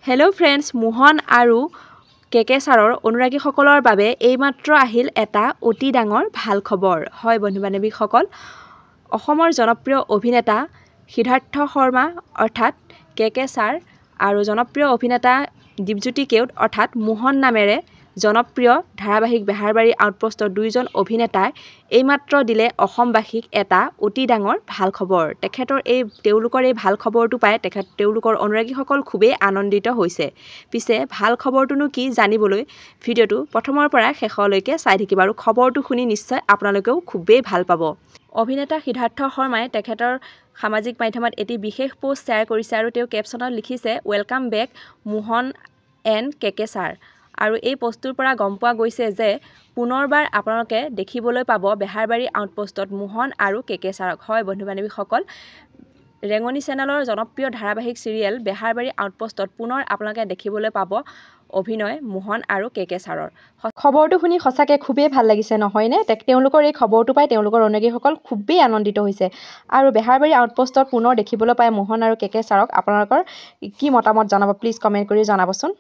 Hello' friends, Mohan আৰু কেকে ছাৰৰ অনুৰাগীসকলৰ বাবে এইমাত্ৰ আহিল এটা অতি ডাঙৰ ভাল খবৰ। হয় বন্ধু বান্ধৱীসকল, অসমৰ জনপ্ৰিয় অভিনেতা সিদ্ধাৰ্থ শৰ্মা অৰ্থাৎ কেকে ছাৰ আৰু জনপ্ৰিয় অভিনেতা দীপজ্যোতি কেওট অৰ্থাৎ মোহন নামেৰে জনপ্ৰিয় ধাৰাবাহিক বেহাৰবাৰী আউটপোষ্টৰ দুয়োজন অভিনেতাই এইমাত্ৰ দিলে অসমবাসীক এটা অতি ডাঙৰ ভাল খবৰ। তেওঁলোকৰ এই ভাল খবৰটো পাই তেওঁলোকৰ অনুৰাগীসকল খুবেই আনন্দিত হৈছে। পিছে ভাল খবৰটোনো কি জানিবলৈ ভিডিঅ'টো প্ৰথমৰ পৰা শেষলৈকে চাই থাকিব আৰু খবৰটো শুনি নিশ্চয় আপোনালোকেও খুবেই ভাল পাব। অভিনেতা সিদ্ধাৰ্থ শৰ্মাই তেখেতৰ সামাজিক মাধ্যমত এটি বিশেষ পোষ্ট শ্বেয়াৰ কৰিছে আৰু তেওঁ কেপশ্যনত লিখিছে welcome back Mohan and KK sir. আৰু এই পোষ্টটোৰ পৰা গম পোৱা গৈছে যে পুনৰবাৰ আপোনালোকে দেখিবলৈ পাব বেহাৰবাৰী আউটপোষ্টত মোহন আৰু কেকে ছাৰক। হয় বন্ধু বান্ধৱীসকল, ৰেঙনি চেনেলৰ জনপ্ৰিয় ধাৰাবাহিক চিৰিয়েল বেহাৰবাৰী আউটপোষ্টত পুনৰ আপোনালোকে দেখিবলৈ পাব অভিনয় মোহন আৰু কেকে ছাৰৰ। খবৰটো শুনি সঁচাকৈ খুবেই ভাল লাগিছে নহয়নে? তেওঁলোকৰ এই খবৰটো পাই তেওঁলোকৰ অনুৰাগীসকল খুবেই আনন্দিত হৈছে। আৰু বেহাৰবাৰী আউটপোষ্টত পুনৰ দেখিবলৈ পাই মোহন আৰু কেকে ছাৰক আপোনালোকৰ কি মতামত জনাব, প্লিজ কমেণ্ট কৰি জনাবচোন।